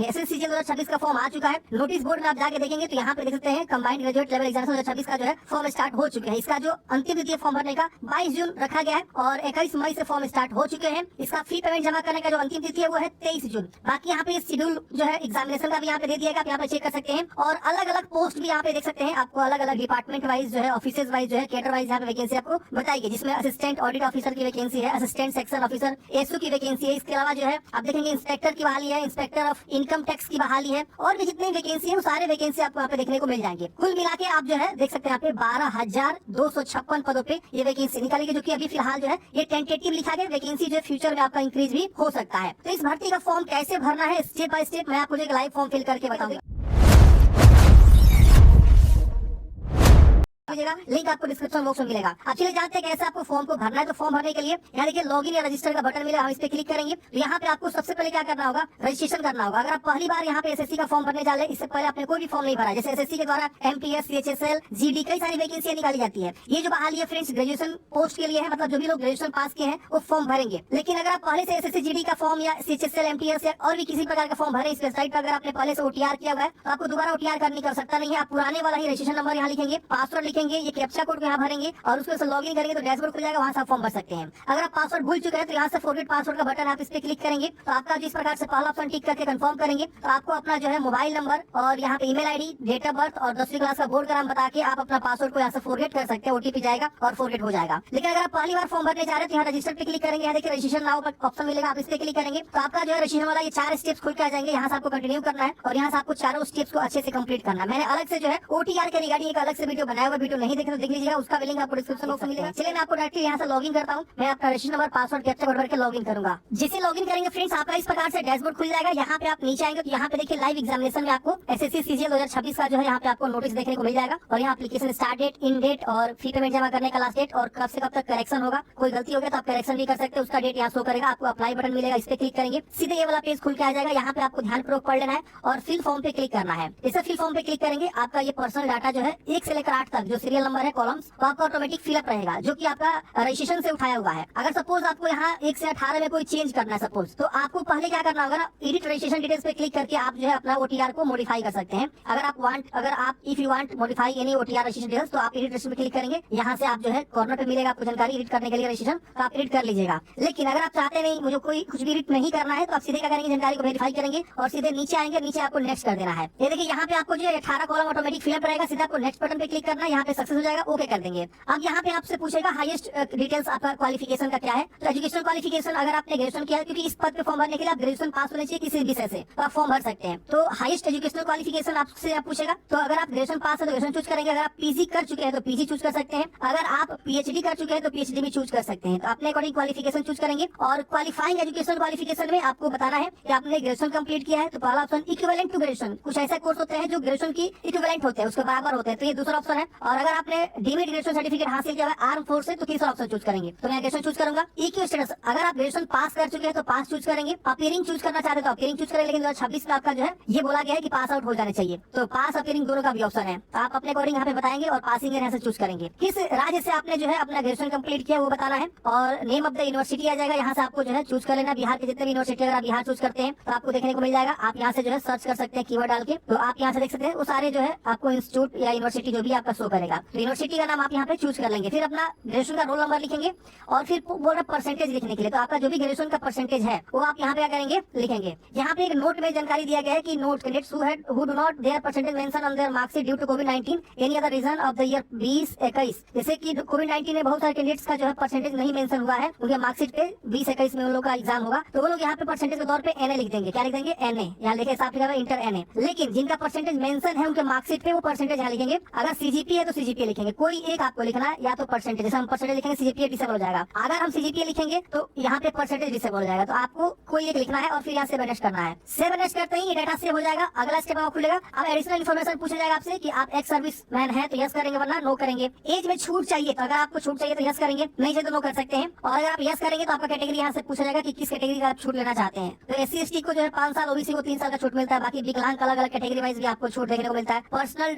SSC 2026 का form आ चुका है। नोटिस बोर्ड में आप जाके देखेंगे तो यहाँ पे देख सकते हैं कंबाइंड ग्रेजुएट लेवल एग्जामिनेशन 2026 का जो है फॉर्म स्टार्ट हो चुके हैं। इसका जो अंतिम तिथि फॉर्म भरने का 22 जून रखा गया है और 21 मई से फॉर्म स्टार्ट हो चुके हैं। इसका फी पेमेंट जमा करने का जो अंतिम तिथि है वो है 23 जून। बाकी यहाँ पे शेड्यूल जो है एग्जामिनेशन का भी यहाँ पे दे दिया गया, आप यहाँ पे चेक कर सकते हैं। और अलग अलग पोस्ट भी यहाँ पे देख सकते हैं, आपको अलग अलग डिपार्टमेंट वाइज जो है ऑफिसेज वाइज जो है कैडर वाइज यहाँ पे वैकेंसी आपको बताई गई, जिसमें असिस्टेंट ऑडिट ऑफिसर की वैकेंसी है, असिस्टेंट सेक्शन ऑफिसर एसओ की वैकेंसी है। इसके अलावा जो है आप देखेंगे इंस्पेक्टर की बहाली है, इंस्पेक्टर ऑफ इनकम टैक्स की बहाली है और भी जितनी वैकेंसी है वो सारे वैकेंसी आपको यहाँ पे देखने को मिल जाएंगे। कुल मिला के आप जो है देख सकते हैं यहाँ पे 12,256 पदों पे ये वैकेंसी निकाली गई, जो कि अभी फिलहाल जो है ये टेंटेटिव लिखा गया। वैकेंसी जो फ्यूचर में आपका इंक्रीज भी हो सकता है। तो इस भर्ती का फॉर्म कैसे भरना है स्टेप बाय स्टेप मैं आपको एक लाइव फॉर्म फिल करके बताऊंगा। लिंक आपको डिस्क्रिप्शन बॉक्स में मिलेगा। आप चलिए जानते हैं कैसे आपको फॉर्म को भरना है। तो फॉर्म भरने के लिए यहाँ देखिए लॉगिन या रजिस्टर का बटन मिलेगा, हम इस पे क्लिक करेंगे तो यहाँ पे आपको सबसे पहले क्या करना होगा, रजिस्ट्रेशन करना होगा। अगर आप पहली बार यहाँ पे एसएससी का फॉर्म भरने जा रहे हैं, इससे पहले आपने कोई भी फॉर्म नहीं भरा, जैसे एसएससी के द्वारा एमपीएस, सीएचएसएल, जीडी कई सारी वैकेंसियां निकाली जाती है। ये जो बहाली है फ्रेंड्स ग्रेजुएशन पोस्ट के लिए है, मतलब जो भी लोग ग्रेजुएशन पास किए हैं वो फॉर्म भरेंगे। लेकिन अगर आप पहले से एसएससी जीडी का फॉर्म या सीएचएसएल, एमपीएस या और भी किसी प्रकार का फॉर्म भरे इस वेबसाइट पर, अगर आपने पहले से ओटीआर किया हुआ है तो आपको दोबारा ओटीआर करने की आवश्यकता नहीं है। आप पुराने वाला ही रजिस्ट्रेशन नंबर यहाँ लिखेंगे, पासवर्ड लिखेंगे, ये कैप्चा कोड यहाँ भरेंगे और उसको लॉगिन करेंगे तो डैशबोर्ड खुल जाएगा, वहां से आप फॉर्म भर सकते हैं। अगर आप पासवर्ड भूल चुके हैं तो यहाँ से फॉरगेट पासवर्ड का बटन आप इस पे क्लिक करेंगे तो आपका जिस प्रकार से पहला ऑप्शन टिक करके कंफर्म करेंगे तो आपको अपना जो है मोबाइल नंबर और यहाँ पे email ID, date of birth और 10वीं क्लास का बोर्ड का नाम बता के आप अपना पासवर्ड को यहाँ से फॉरगेट कर सकते हैं। ओटीपी जाएगा और फॉरगेट हो जाएगा। लेकिन अगर आप पहली बार फॉर्म भरने जा रहे हैं तो यहाँ रजिस्टर पे क्लिक करेंगे, यहाँ देखिए रजिस्ट्रेशन नाउ का ऑप्शन मिलेगा, आप इस पे क्लिक करेंगे तो आपका जो है रजिस्ट्रेशन वाला ये 4 स्टेप्स खुल के आ जाएंगे। यहाँ से आपको कंटिन्यू करना है और यहाँ से आपको चारों स्टेप्स को अच्छे से कंप्लीट करना है। मैंने अलग से जो है ओटीआर के रिगार्डिंग एक अलग से वीडियो बनाया हुआ, वीडियो नहीं देखे तो देख लीजिएगा, उसका लिंक आपको डिस्क्रिप्शन बॉक्स में मिलेगा। चलिए मैं आपको डायरेक्टली यहाँ से लॉगिन करता हूँ। मैं अपना registration number, password, captcha code भर के लॉगिन करूंगा। जिसे लॉगिन करेंगे फ्रेंड्स आपका इस प्रकार से डैशबोर्ड खुल जाएगा। यहाँ पे आप नीचे आएंगे तो यहाँ पे देखिए लाइव एग्जामिनेशन में आपको एसएससी सीजीएल 2026 का जो है यहाँ पे आपको नोटिस देखने को मिल जाएगा और यहाँ एप्लीकेशन स्टार्ट डेट, इन डेट और फी पेमेंट जमा करने का लास्ट डेट और कब से कब तक करेक्शन होगा। कोई गलती हो गया तो आप करेक्शन भी कर सकते हैं, उसका डेट यहाँ शो करेगा। आपको अप्लाई बटन मिलेगा, इस पे क्लिक करेंगे सीधे ये वाला पेज खुल के आ जाएगा। यहाँ पे आपको ध्यानपूर्वक पढ़ लेना है और फिल फॉर्म पे क्लिक करना है। इसे फिल फॉर्म पे क्लिक करेंगे आपका ये पर्सनल डाटा जो है 1 से लेकर 8 तक जो सीरियल नंबर है कॉलम्स वो आपका ऑटोमेटिक फिलअप रहेगा, जो कि आपका रजिस्ट्रेशन से उठाया हुआ है। अगर सपोज आपको यहाँ 1 से 18 में कोई चेंज करना है सपोज, तो आपको पहले क्या करना होगा ना, एडिट रजिस्ट्रेशन डिटेल्स पे क्लिक करके आप जो है अपना ओटीआर को मॉडिफाई कर सकते हैं। अगर आप if you want modify any OTR registration details तो आप एडिट रजिस्ट्रेशन पे क्लिक करेंगे। यहाँ से आप जो है कॉर्नर पे मिलेगा आपको जानकारी एडिट करने के लिए रजिस्ट्रेशन, तो आप एडिट कर लीजिएगा। लेकिन अगर आप चाहते नहीं मुझे कोई कुछ भी एडिट नहीं करना है तो आप सीधे क्या करेंगे, जानकारी को वेरीफाई करेंगे और सीधे नीचे आएंगे, नीचे आपको नेक्स्ट कर देना है। ये देखिए यहाँ पे आपको जो 18 कॉलम ऑटोमेटिक फिलअप रहेगा, सीधा आपको नेक्स्ट बटन पे क्लिक करना है, यहाँ पे सक्सेस हो जाएगा, ओके कर देंगे। अब यहाँ पे आपसे पूछेगा हाईएस्ट डिटेल्स आपका क्वालिफिकेशन का क्या है। तो एजुकेशनल क्वालिफिकेशन अगर आपने ग्रेजुएशन किया है, क्योंकि इस पद पे फॉर्म भरने के लिए आप ग्रेजुएशन पास होने चाहिए किसी विषय से, तो आप फॉर्म भर सकते हैं। तो हाईएस्ट एजुकेशनल क्वालिफिकेशन आपसे आप पूछेगा, तो अगर आप ग्रेजुएशन पास है तो ग्रेजुएशन चूज करेंगे, अगर आप पीजी कर चुके हैं तो पीजी चूज कर सकते हैं, अगर आप पीएचडी कर चुके हैं तो पीएचडी भी चूज कर सकते हैं। तो अपने अकॉर्डिंग क्वालिफिकेशन चूज करेंगे। और क्वालिफाइंग एजुकेशनल क्वालिफिकेशन में आपको बताना है कि आपने ग्रेजुएशन कंप्लीट किया है तो पहला ऑप्शन इक्विवेलेंट टू ग्रेजुएशन, कुछ ऐसे कोर्स होते हैं जो ग्रेजुएशन की इक्विवेलेंट होते हैं, उसके बराबर होते हैं, तो ये दूसरा ऑप्शन है। और अगर आपने डीमेड ग्रेजुएशन सर्टिफिकेट हासिल किया है आर्म फोर्स से तो तीसरा ऑप्शन चूज करेंगे। तो मैं ग्रेजुएशन चूज करूंगा। इक्यू स्टेटस अगर आप ग्रेजुएशन पास कर चुके हैं तो पास चूज करेंगे, अपीयरिंग चूज करना चाहते तो अपीयरिंग चूज करेंगे। लेकिन 2026 में आपका जो है ये बोला गया है कि पास आउट हो जाने चाहिए, तो पास अपीयरिंग दोनों का भी ऑप्शन है। तो आप अपने अकॉर्डिंग यहाँ पे बताएंगे और पासिंग यहाँ से चूज करेंगे। किस राज्य से आपने जो है अपना ग्रेजुएशन कंप्लीट किया वो बताना है और नेम ऑफ द यूनिवर्सिटी आ जाएगा, यहाँ से आपको जो है चूज कर लेना। बिहार के जितने भी यूनिवर्सिटी अगर आप बिहार चूज करते हैं तो आपको देखने को मिल जाएगा। आप यहाँ से जो है सर्च कर सकते हैं कीवर्ड डाल के, तो आप यहाँ से देख सकते हैं वो सारे जो है आपको इंस्टीट्यूट या यूनिवर्सिटी जो भी आपका शो करेगा। तो यूनिवर्सिटी का नाम आप यहाँ पे चूज कर लेंगे, फिर अपना ग्रेजुएशन का रोल नंबर लिखेंगे और फिर बोल रहा परसेंटेज लिखने के लिए, तो आपका जो भी ग्रेजुएशन का परसेंटेज है वो आप यहाँ पे क्या करेंगे, लिखेंगे। यहाँ पे एक नोट में जानकारी दिया गया है कि note candidates who do not their percentage mention on their marksheet due to कोविड-19 any other reason of the year 2021, जैसे कि कोविड-19 में बहुत सारे कैंडिडेट्स का जो है परसेंटेज नहीं मेंशन हुआ है, उनके मार्कशीट पे 2021 में उन लोग का एग्जाम होगा, तो वो लोग यहाँ पे परसेंटेज के तौर पे एनए लिख देंगे। क्या लिख देंगे, एनए। यहाँ लिखे साफ लिखा हुआ इंटर एनए। लेकिन जिनका परसेंटेज मेंशन है उनके मार्कशीट पे वो परसेंटेज यहाँ लिखेंगे। अगर सीजीपी है तो सीजीपी लिखेंगे, कोई एक आपको लिखना है, या तो परसेंटेज, जैसे हम परसेंटेज लिखेंगे सीजीपी डिसेबल हो जाएगा। अगर हम सीजीपी लिखेंगे तो यहाँ पे परसेंटेज डिसेबल हो जाएगा, तो आपको कोई एक लिखना है और फिर यहाँ से मैनेज करना है। सेव मैनेज करते ही ये डाटा सेव हो जाएगा। अगला स्टेप आपको खुलेगा। अब एडिशनल इन्फॉर्मेशन पूछा जाएगा आपसे कि आप एक्स सर्विस मैन है तो यस करेंगे, वरना नो करेंगे। एज में छूट चाहिए तो अगर आपको छूट चाहिए तो यस करेंगे, नहीं चाहिए तो नो कर सकते हैं। और अगर आप यस करेंगे तो आपका कैटेगरी यहाँ से पूछा जाएगा कि किस कैटेगरी का आप छूट लेना चाहते हैं। तो एससी एसटी को जो है 5 साल, ओबीसी को 3 साल का छूट मिलता है। बाकी विकलांग अलग अलग कैटेगरी वाइज भी आपको छूट देखने को मिलता है। Personal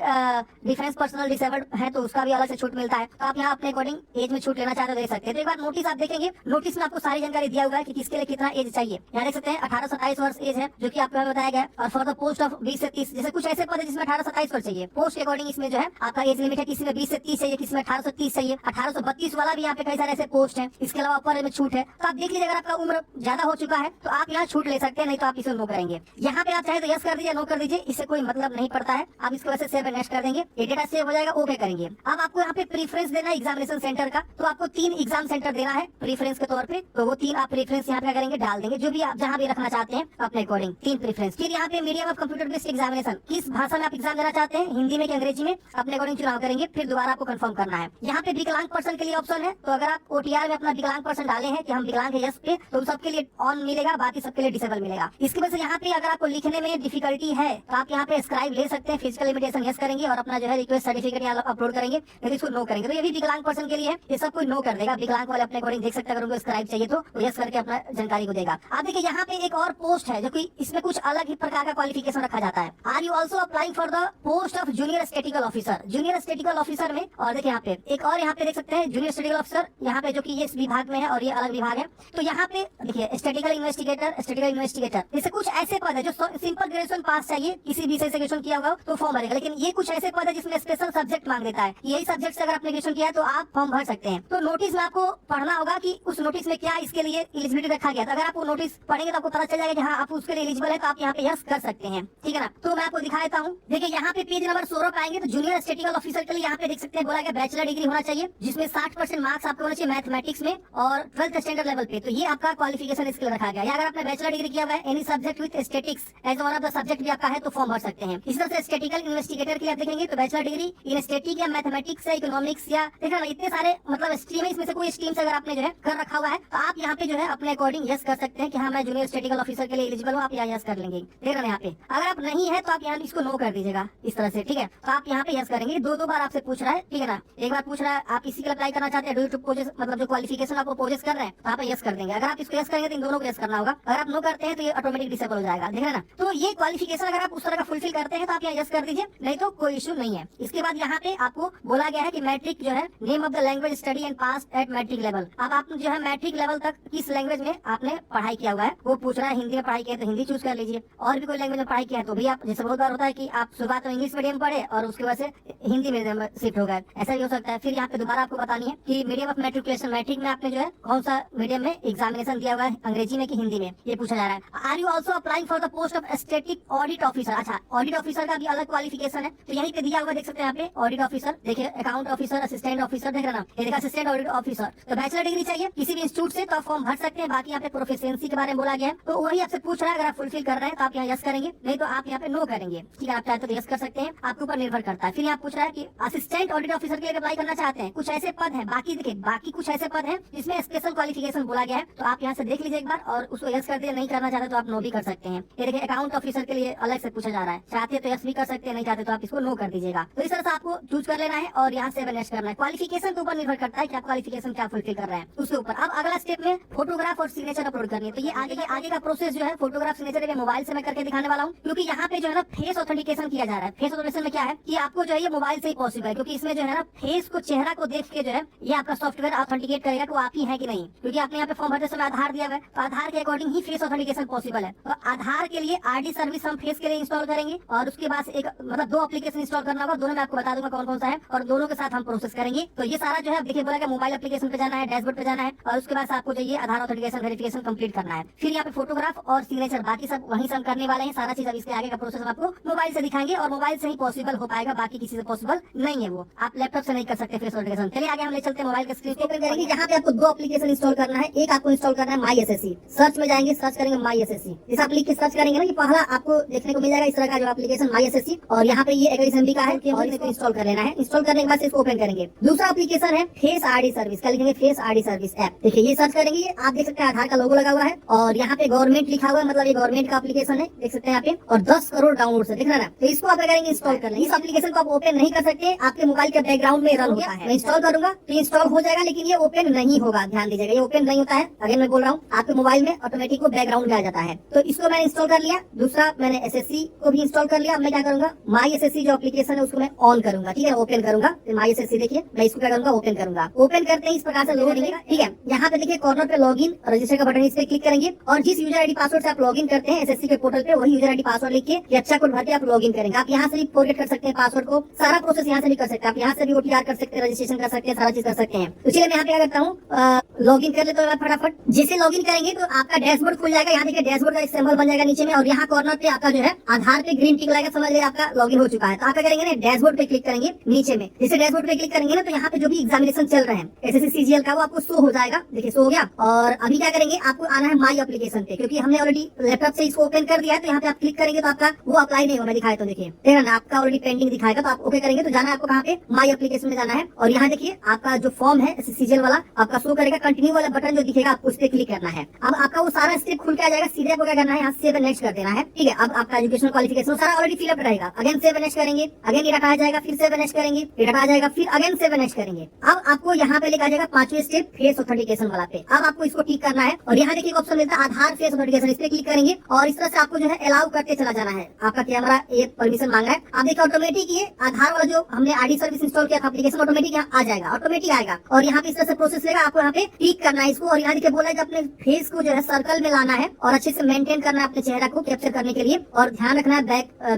defence, personal disabled onward है तो उसका भी अलग से छूट मिलता है। तो आप यहाँ अपने अकॉर्डिंग एज में छूट लेना चाहते हो दे सकते हैं। तो एक बार नोटिस आप देखेंगे, नोटिस में आपको सारी जानकारी दिया हुआ है कि किसके लिए कितना एज चाहिए। यहाँ देख सकते हैं 18-27 वर्ष एज है जो कि आपको बताया गया है। और फॉर द पोस्ट ऑफ 20 से 30, जैसे कुछ ऐसे पद है जिसमें 18-27 वर्ष चाहिए, पोस्ट के अकॉर्डिंग इसमें जो है आपका एज लिमिट है। किसी में 20 से 30 चाहिए, किसी में 18 से 30 चाहिए, 1832 वाला भी यहाँ पे कई सारे ऐसे पोस्ट है। इसके अलावा ऊपर में छूट है। तो आप देख लीजिए, अगर आपका उम्र ज्यादा हो चुका है तो आप यहाँ छूट ले सकते हैं, नहीं तो आप इसे नो करेंगे। यहाँ पे आप चाहे तो यस कर दीजिए, नो कर दीजिए, इससे कोई मतलब नहीं पड़ता है। आप इसको वैसे सेव एंड नेक्स्ट कर देंगे, ये डेटा सेव हो जाएगा, ओके करेंगे। अब आपको यहाँ पे प्रीफरेंस देना है एग्जामिनेशन सेंटर का। तो आपको 3 एग्जाम सेंटर देना है प्रीफरेंस के तौर पे। तो वो 3 आप प्रीफरेंस यहाँ पे करेंगे, डाल देंगे जो भी आप जहाँ भी रखना चाहते हैं अपने अकॉर्डिंग 3 प्रीफरेंस। फिर यहाँ पे medium of computer based examination, किस भाषा में आप एग्जाम देना चाहते हैं, हिंदी में कि अंग्रेजी में, अपने अकॉर्डिंग चुनाव करेंगे। फिर दोबारा आपको कंफर्म करना है। यहाँ पे विकलांग पर्सन के लिए ऑप्शन है। तो अगर आप ओटीआर में अपना विकलांग पर्सन डाले हैं कि हम विकलांग है यस पे, तो सबके लिए ऑन मिलेगा, बाकी सबके लिए डिसेबल मिलेगा। इसकी वजह से यहाँ पे अगर आपको लिखने में डिफिकल्टी है तो आप यहाँ पे स्क्राइब ले सकते हैं, फिजिकल लिमिटेशन यस करेंगे और अपना जो है रिक्वेस्ट सर्टिफिकेट यहाँ अपलोड करेंगे, नहीं इसको नो करेंगे। तो ये भी विकलांग पर्सन के लिए है, ये सब कोई नो कर देगा। विकलांग वाले अपने अकॉर्डिंग देख सकते हैं, अगर उनको स्क्राइब चाहिए तो यस करके अपना जानकारी को देगा। आप देखिए यहाँ पे एक और पोस्ट है जो कि इसमें कुछ अलग ही प्रकार का क्वालिफिकेशन रखा जाता है। Are you also applying for the post of junior statistical officer, junior statistical officer में। और देखिए यहाँ पे एक और यहाँ पे देख सकते हैं जूनियर स्टैटिकल ऑफिसर, यहाँ पे जो कि ये इस विभाग में है और ये अलग विभाग है। तो यहाँ पे देखिए स्टैटिकल इन्वेस्टिगेटर, स्टैटिकल इन्वेस्टिगेटर, जैसे कुछ ऐसे पद है जो सिंपल ग्रेजुएशन पास चाहिए, किसी विषय से ग्रेजुएशन किया होगा तो फॉर्म भरेगा। लेकिन ये कुछ ऐसे पद है जिसमें स्पेशल सब्जेक्ट मांग देता है, यही सब्जेक्ट से अगर आपने ग्रेजुएशन किया है तो आप फॉर्म भर सकते हैं। तो नोटिस में आपको पढ़ना होगा कि उस नोटिस में क्या इसके लिए एलिजिबिलिटी रखा गया था। अगर आप वो नोटिस पढ़ेंगे तो आपको पता चल जाएगा कि हाँ आप उसके लिए एलिजिबल है, तो आप यहाँ पे यस कर सकते हैं, ठीक है ना। तो मैं आपको दिखा देता हूँ। देखिए यहाँ पे पेज नंबर 16 पे आएंगे तो जूनियर स्टैटिकल ऑफिसर के लिए यहाँ पे देख सकते हैं बोला गया बैचलर डिग्री होना चाहिए, जिसमें 60% मार्क्स आपको होना चाहिए मैथमेटिक्स में और 12th स्टैंडर्ड लेवल पे। तो ये आपका क्वालिफिकेशन स्किल रखा गया है। अगर आपने बैचलर डिग्री किया हुआ है any subject with statistics as one of the subject भी आपका है तो फॉर्म भर सकते हैं। इस तरह से स्टैटिकल इन्वेस्टिगेटर के लिए आप देखेंगे तो बैचलर डिग्री इन स्टैटिक या मैथमेटिक्स या इकोनॉमिक्स या देखना इतने सारे मतलब स्ट्रीम है, इसमें से कोई स्ट्रीम से अगर आपने जो है कर रखा हुआ है तो आप यहाँ पे जो है अपने अकॉर्डिंग यस कर सकते हैं कि हाँ मैं जूनियर स्टैटिकल ऑफिसर के लिए एलिजिबल हूँ, आप यहाँ यस कर लेंगे। देख रहे हैं यहाँ पे अगर आप नहीं है तो आप यहाँ इसको नो कर दीजिएगा इस तरह से, ठीक है। तो आप यहाँ पे यस करेंगे। 2 बार आपसे पूछ रहा है, ठीक है ना। एक बार पूछ रहा है आप इसी के लिए अप्लाई करना चाहते हैं, डू यू पोजेस मतलब जो क्वालिफिकेशन आप पोजेस कर रहे हैं तो आप यस कर देंगे। अगर आप इसको यस करेंगे तो इन दोनों को यस करना होगा। अगर आप नो करते हैं तो ये ऑटोमेटिक डिसेबल हो जाएगा, देख रहे हैं ना। तो ये क्वालिफिकेशन अगर आप उस तरह का फुलफिल करते हैं तो आप यहाँ यस कर दीजिए, नहीं तो कोई इशू नहीं है। इसके बाद यहाँ पे आपको बोला गया है कि मैट्रिक जो है name of the language study and pass at matric level. अब आप जो है मैट्रिक लेवल तक किस लैंग्वेज में आपने पढ़ाई किया हुआ है वो पूछ रहा है। हिंदी में पढ़ाई किया तो हिंदी चूज कर लीजिए, और भी कोई लैंग्वेज में पढ़ाई किया है तो भी आप, जैसे बहुत बार होता है कि आप शुरुआत में इंग्लिश मीडियम पढ़े और उसके बाद से हिंदी मीडियम में शिफ्ट हो गए, ऐसा भी हो सकता है। फिर यहाँ पे दोबारा आपको बतानी है कि मीडियम ऑफ मैट्रिकुलेशन, मैट्रिक में आपने जो है कौन सा मीडियम में एग्जामिनेशन दिया हुआ है, अंग्रेजी में कि हिंदी में, ये पूछा जा रहा है। Are you also applying for the post of statistical audit officer. अच्छा, ऑडिट ऑफिसर का भी अलग क्वालिफिकेशन है, तो यहीं पे दिया हुआ देख सकते हैं यहाँ पे ऑडिट ऑफिसर। देखिए अकाउंट ऑफिसर, असिस्टेंट ऑफिसर, देख रहे ना, ये देखा असिस्टेंट ऑडिट ऑफिसर। तो बैचलर डिग्री चाहिए किसी भी इंस्टीट्यूट से तो आप फॉर्म भर सकते हैं। बाकी यहाँ पे प्रोफिशिएंसी के बारे में बोला गया है, तो वही आपसे पूछ रहा है। अगर आप फुलफिल कर रहे हैं तो आप यहाँ यस करेंगे, नहीं तो आप यहाँ पे नो करेंगे, ठीक है। आप चाहे तो यस कर सकते हैं, आपके ऊपर निर्भर करता है। फिर यहाँ पूछ रहा है कि असिस्टेंट ऑडिट ऑफिसर के लिए अप्लाई करना चाहते हैं, कुछ ऐसे पद हैं। बाकी देखिए बाकी कुछ ऐसे पद हैं जिसमें स्पेशल क्वालिफिकेशन बोला गया है, तो आप यहाँ से देख लीजिए एक बार और उसको यस कर दिए। नहीं करना चाहते तो आप नो भी कर सकते हैं। ये देखिए अकाउंट ऑफिसर के लिए अलग से पूछा जा रहा है, चाहते तो यस भी कर सकते हैं, नहीं चाहते तो आप इसको नो कर दीजिएगा। तो इस तरह से आपको चूज कर लेना है और यहाँ से नेक्स्ट करना है। क्वालिफिकेशन के ऊपर निर्भर करता है कि आप क्वालिफिकेशन क्या फुलफिल कर रहे हैं उसके ऊपर। अब अगला स्टेप में फोटोग्राफ और सिग्नेचर अपलोड करनी है। तो ये आगे का प्रोसेस जो है फोटोग्राफ सिग्नेचर मोबाइल से मैं करके दिखाने वाला हूँ, क्योंकि यहाँ पे जो है ना फेस ऑथेंटिकेशन किया जा रहा है। फेस ऑथेंटिकेशन में क्या है कि आपको जो है ये मोबाइल से ही पॉसिबल है, क्योंकि इसमें जो है ना फेस को, चेहरा को देख के जो है ये आपका सॉफ्टवेयर ऑथेंटिकेट करेगा कि वो आप ही है कि नहीं। क्योंकि आपने यहाँ पे फॉर्म भरते समय आधार दिया हुआ है, तो आधार के अकॉर्डिंग ही फेस ऑथेंटिकेशन पॉसिबल है। तो आधार के लिए आरडी सर्विस हम फेस के लिए इंस्टॉल करेंगे और उसके बाद एक मतलब 2 एप्लीकेशन इंस्टॉल करना होगा। दोनों में आपको बता दूंगा कौन कौन सा है और दोनों के साथ हम प्रोसेस करेंगे। तो ये सारा जो है देखिए बोला मोबाइल एप्लीकेशन पे जाना है, डैशबोर्ड पे जाना है और उसके बाद आपको जो ये आधार ऑथेंटिकेशन वेरिफिकेशन कंप्लीट करना है। फिर यहाँ पे फोटोग्राफ और सिग्नेचर बाकी सब वहीं से हम करने वाले हैं। सारा चीज अब इसके आगे का प्रोसेस आपको मोबाइल से दिखाएंगे और मोबाइल से ही पॉसिबल हो पाएगा, बाकी किसी से पॉसिबल नहीं है, वो आप लैपटॉप से नहीं कर सकते फेस ऑथेंटिकेशन। चलिए आगे हम ले चलते हैं मोबाइल के स्क्रीन ओपन करेंगे। यहाँ पे आपको 2 एप्लीकेशन इंस्टॉल करना है। एक आपको इंस्टॉल करना है माई एसएससी। सर्च में जाएंगे, सर्च करेंगे माई एसएससी। इस आप लिख के सर्च करेंगे ना, ये पहला आपको देखने को मिल जाएगा इस तरह का जो एप्लीकेशन माई एसएससी, और यहाँ पे ये 21 MB का है और इसको इंस्टॉल कर लेना है। इंस्टॉल करने के बाद इसको ओपन करेंगे। दूसरा एप्लीकेशन है फेस आरडी सर्विस, क्या लिखेंगे फेस आरडी सर्विस ऐप। देखिए ये सर्च करेंगे, ये आप देख सकते हैं आधार का लोगो लगा हुआ है और यहाँ पे गवर्नमेंट लिखा हुआ है, मतलब ये गवर्नमेंट का एप्लीकेशन है, देख सकते हैं यहाँ पे, और 10 करोड़ डाउनलोड है, दिख रहा है ना। तो इसको आप करेंगे इंस्टॉल कर लेंगे। इस एप्लीकेशन को आप ओपन नहीं कर सकते, आपके मोबाइल के बैकग्राउंड में रन होता है। मैं इंस्टॉल करूंगा तो इंस्टॉल हो जाएगा, लेकिन ये ओपन नहीं होगा, ध्यान दीजिएगा, ये ओपन नहीं होता है। अगर मैं बोल रहा हूँ आपके मोबाइल में ऑटोमेटिक वो बैकग्राउंड में आ जाता है। तो इसको मैंने इंस्टॉल कर लिया। दूसरा मैंने एसएससी को भी इंस्टॉल कर लिया। अब मैं क्या करूंगा, माई एसएससी जो एप्लीकेशन है उसको मैं ऑन करूंगा। करूंगा, ठीक है, ओपन करूंगा। माई एसएससी देखिए, मैं इसको क्या करूंगा, ओपन करूंगा। ओपन करते ही इस प्रकार से लोड होगा, ठीक है। यहाँ पे देखिए कॉर्नर पे लॉगिन रजिस्टर का बटन, इस पे क्लिक करेंगे और जिस यूजर आईडी पासवर्ड से आप लॉगिन करते हैं एसएससी के पोर्टल पे, वही यूजर आईडी पासवर्ड लिख के अच्छा कोड भर के आप लॉगिन करेंगे। आप यहाँ से भी फॉरगेट कर सकते हैं पासवर्ड को, सारा प्रोसेस यहाँ से भी कर सकते हैं। आप यहाँ से भी ओटीआर कर सकते हैं, रजिस्ट्रेशन कर सकते हैं, सारा चीज कर सकते हैं। तो चलिए मैं यहाँ पे क्या करता हूँ, लॉगिन कर लेता हूँ फटाफट। जैसे लॉगिन करेंगे तो आपका डैशबोर्ड खुल जाएगा। यहाँ देखिए डैशबोर्ड का एक सिंबल बन जाएगा नीचे में और यहाँ कॉर्नर पे आपका जो है आधार पे ग्रीन टिक लगाएगा, समझ लीजिए आपका लॉगिन हो चुका है। तो आप क्या करेंगे ना, डैशबोर्ड पे क्लिक करेंगे नीचे में। जैसे डैशबोर्ड पे क्लिक करेंगे ना तो यहाँ पे जो भी एग्जामिनेशन चल रहे हैं एसएससी सीजीएल का, वो आपको शो हो जाएगा। देखिए शो हो गया। और अभी क्या करेंगे, आपको आना है माई एप्लीकेशन पे, क्योंकि हमने ऑलरेडी लैपटॉप से इसको ओपन कर दिया है। तो यहाँ पे आप क्लिक करेंगे तो आपका वो अप्लाई नहीं होगा, दिखाए तो देखिए तेरा ना आपका ऑलरेडी पेंडिंग दिखाएगा। तो आप ओके करेंगे तो जाना है आपको कहाँ पे, माई एप्लीकेशन में जाना है। और यहाँ देखिए आपका जो फॉर्म है सीजीएल वाला आपका शो करेगा, कंटिन्यू वाला बटन जो दिखेगा आपको उस पर क्लिक करना है। अब आपका वो सारा स्टेप खुल के आ जाएगा। सीधे आपको क्या करना है, यहाँ सेव एंड नेक्स्ट कर देना है, ठीक है। अब आपका एजुकेशनल क्वालिफिकेशन सारा ऑलरेडी फिलअप रहेगा। अगेन सेव एंड नेक्स्ट करेंगे, अगेन ये हटाया जाएगा, फिर सेव एंड नेक्स्ट करेंगे, ये हटाया जाएगा, फिर अगेन सेव एंड नेक्स्ट करेंगे। अब आपको यहाँ पे लेकर आ जाएगा पांचवें स्टेप फेस ऑथेंटिकेशन वाला पे। अब आपको इसको टिक करना है और यहाँ देखिए ऑप्शन मिलता है आधार फेस ऑथेंटिकेशन, इस पे क्लिक करेंगे और इस तरह से आपको जो है अलाउ करते चला जाना है। आपका कैमरा ये परमिशन मांग रहा है। आप देखिए ऑटोमेटिक ये आधार वाला जो हमने आईडी सर्विस इंस्टॉल किया था एप्लीकेशन, ऑटोमेटिक यहाँ आ जाएगा, ऑटोमेटिक आएगा। और यहाँ पे इस तरह से प्रोसेस लेगा, आपको यहाँ पे क्लिक करना है इसको। और यहाँ देखिए बोला है कि अपने फेस को जो है सर्कल में लाना है और अच्छे से मेंटेन करना है अपने चेहरा को कैप्चर करने के लिए। और ध्यान रखना है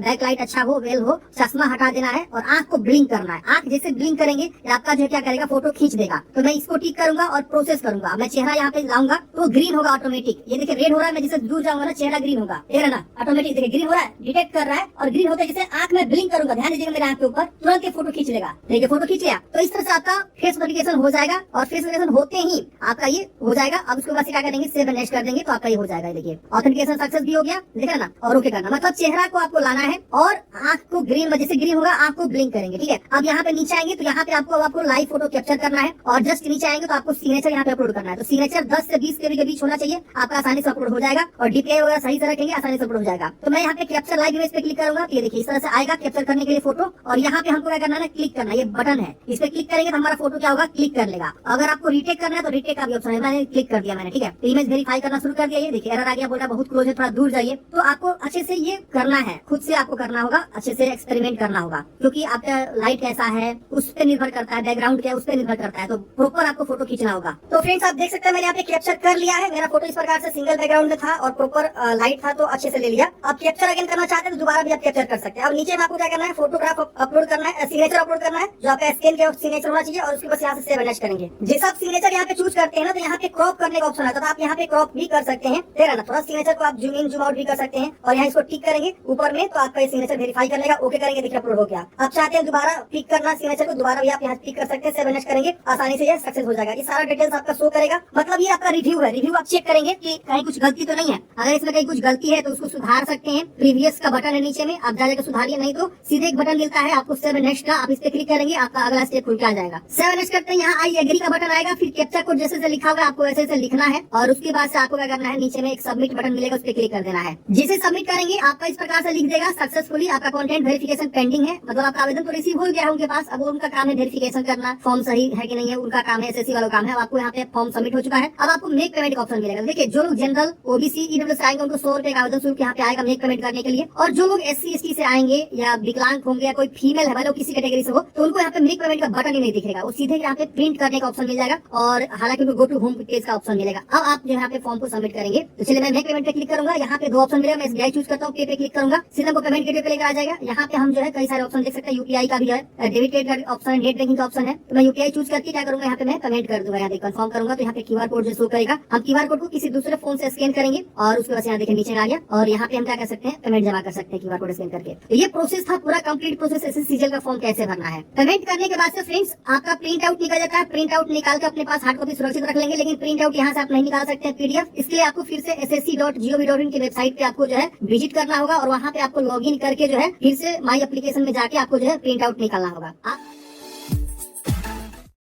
बैक लाइट अच्छा हो, वेल हो, चश्मा हटा देना है और आंख को ब्लिंक करना है। आंख जैसे ब्लिंक करेंगे आपका जो क्या करेगा, फोटो खींच देगा। तो मैं इसको टिक करूंगा और प्रोसेस करूंगा। मैं चेहरा यहाँ पे लाऊंगा तो ग्रीन होगा ऑटोमेटिक। ये देखिए रेड हो रहा है, मैं जैसे दूर जाऊंगा ना चेहरा ग्रीन होगा, देख रहा ना ऑटोमेटिक। देखिए ग्रीन हो रहा है, डिटेक्ट कर रहा है। और ग्रीन होते जैसे आंख में ब्लिंक करूंगा, ध्यान दीजिएगा मेरे आंख के ऊपर, तुरंत फोटो खींच लेगा। देखिए फोटो खींच लिया। तो इस तरह से आपका फेस ऑथेंटिकेशन हो जाएगा। और फेस ऑथेंटिकेशन होते ही आपका ये हो जाएगा। अब उसके बाद क्या करेंगे, सेव एंड नेक्स्ट कर देंगे तो आपका ये हो जाएगा। देखिए ऑथेंटिकेशन सक्सेस भी हो गया, देखा ना। और ओके करना, मतलब चेहरा को आपको लाना है और आंख को ग्रीन, जैसे ग्रीन होगा आंख को ब्लिंक करेंगे, ठीक है। अब यहाँ पे नीचे आएंगे तो यहाँ पे आपको लाइव फोटो कैप्चर करना है। और जस्ट नीचे आएंगे तो आपको सिग्नेचर यहाँ पे अपलोड करना है। तो सिग्नेचर 10 से 20 के बीच होना चाहिए, आपका आसानी से अपलोड हो जाएगा। और डीपीआई वगैरह सही से रखेंगे, आसानी से अपलोड हो जाएगा। तो मैं यहाँ पे कैप्चर लाइव इमेज पे क्लिक करूंगा, ये देखिए इस तरह से आएगा कैप्चर करने के लिए फोटो। और यहाँ पे हमको क्या करना है, क्लिक करना है, ये बटन है, इस पे क्लिक करेंगे तो हमारा फोटो क्या होगा, क्लिक कर लेगा। अगर आपको रीटेक करना है तो रीटेक का भी ऑप्शन है, मैंने क्लिक कर दिया मैंने, ठीक है। तो इमेज वेरीफाई करना शुरू कर दिया। ये देखिए एरर आ गया, बोल रहा बहुत क्लोज है, थोड़ा दूर जाइए। तो आपको अच्छे से ये करना है, खुद से आपको करना होगा, अच्छे से एक्सपेरिमेंट करना होगा, क्योंकि आपका लाइट कैसा है उस पर निर्भर करता है, बैकग्राउंड क्या है उस पर निर्भर करता है। तो प्रॉपर आपको फोटो खींचना होगा। तो फ्रेंड्स आप देख सकते हैं मैंने यहाँ पे कैप्चर कर लिया है। मेरा फोटो इस प्रकार से सिंगल बैकग्राउंड में था और प्रॉपर लाइट था, तो अच्छे से ले लिया। अब कैप्चर अगेन करना चाहते हैं तो दोबारा भी आप कैप्चर कर सकते हैं। अब नीचे में आपको क्या करना है, फोटोग्राफ अपलोड करना है, सिग्नेचर अपलोड करना है, जो आपका स्कैन किया सिग्नेचर होना चाहिए। और उसके बाद यहाँ से सेव एंड नेक्स्ट करेंगे। जैसा आप सिग्नेचर यहाँ पे चूज करते हैं ना, तो यहाँ पे क्रॉप करने का ऑप्शन आता है, तो आप यहाँ पे क्रॉप भी कर सकते हैं, तेरा ना थोड़ा सिग्नेचर को आप जूम इन जूम आउट भी कर सकते हैं। और यहाँ इसको टिक करेंगे ऊपर में तो आपका ये सिग्नेचर वेरीफाई कर लेगा, ओके करेंगे, देखिए अपलोड हो गया। आप चाहते हैं दोबारा पिक करना सिग्नेचर को, दोबारा भी आप यहाँ पिक कर सकते हैं, सेव एंड नेक्स्ट करेंगे, आसानी से ये सक्सेस हो जाएगा। ये सारा डिटेल्स आपका शो करेगा, मतलब ये आपका रिव्यू है। रिव्यू आप चेक करेंगे कि कहीं कुछ गलती तो नहीं है। अगर इसमें कहीं कुछ गलती है तो उसको सुधार सकते हैं। प्रीवियस का बटन है नीचे में, आप जाकर सुधारिए, नहीं तो सीधे एक बटन मिलता है आपको सेव एंड नेक्स्ट का, आप इस पे क्लिक करेंगे, आपका अगला स्टेप खुल के आ जाएगा। सेव एंड नेक्स्ट करते हैं, यहाँ आई एग्री का बटन आएगा, फिर कैप्चा कोड जैसे लिखा होगा आपको वैसे से लिखना है। और उसके बाद से आपको क्या करना है, नीचे में एक सबमिट बटन मिलेगा, उस पर क्लिक कर देना है। जिसे सबमिट करेंगे आपका इस प्रकार से लिख देगा सक्सेसफुली आपका कंटेंट वेरिफिकेशन पेंडिंग है, मतलब आपका आवेदन तो रिसीव हो गया है उनके पास। अब उनका काम है वेरिफिकेशन करना, फॉर्म सही है कि नहीं है, उनका काम है, एसएससी वाला काम है। अब आपको यहाँ पे फॉर्म सबमिट हो चुका है। अब आपको मेक पेमेंट का ऑप्शन मिलेगा। देखिए जो लोग जनरल ओबीसी ईडब्ल्यूएस आएंगे उनको 100 रुपए का आवेदन शुल्क यहाँ पे आएगा मेक पेमेंट करने के लिए। और जो लोग एससी एसटी से आएंगे या विकलांग होंगे या कोई फीमेल है मतलब किसी कैटेगरी से हो, तो उनको यहाँ पे मेक पेमेंट का बटन ही नहीं दिखेगा, वो सीधे यहाँ पे प्रिंट करने का ऑप्शन मिल जाएगा। और हालांकि उनको गो टू होम पेज का ऑप्शन मिलेगा। अब आप जो यहाँ पे फॉर्म को सबमिट करेंगे, तो चलिए मैं मेक पेमेंट पे क्लिक करूंगा। यहाँ पे 2 ऑप्शन मिलेगा, मैं एसबीआई चूज करता हूँ, पे क्लिक करूंगा, सीधा को पेमेंट गेटवे पे लेकर आ जाएगा। यहाँ पे हम जो है कई सारे ऑप्शन देख सकते हैं, यूपीआई का भी है, डेबिट क्रेडिट का ऑप्शन है, नेट बैंकिंग का ऑप्शन है। तो मैं यूपीआई चूज करके क्या करूंगा, यहाँ पे मैं पेमेंट कर दूंगा। यहाँ पे कंफर्म करूंगा तो यहाँ पे क्यूआर कोड जो शो करेगा, हम क्यूआर कोड को किसी दूसरे फोन से स्कैन करेंगे और उसके बाद यहाँ देखिए नीचे आ गया। और यहाँ पे हम क्या कर सकते हैं, पेमेंट जमा कर सकते हैं क्यूआर कोड स्कैन करके। तो ये प्रोसेस था पूरा कंप्लीट प्रोसेस, एसएससी सीजीएल का फॉर्म कैसे भरना है। पेमेंट करने के बाद से फ्रेंड्स आपका प्रिंट आउट निकल जाता है। प्रिंट आउट निकाल के अपने पास हार्ड कॉपी सुरक्षित रख लेंगे, लेकिन प्रिंट आउट यहाँ से आप नहीं निकाल सकते हैं पीडीएफ। इसके लिए आपको फिर से ssc.gov.in की वेबसाइट पे आपको जो है विजिट करना होगा और वहाँ पे आपको लॉगिन करके जो है फिर से माई एप्लीकेशन में जाके आपको जो है प्रिंट आउट निकालना होगा।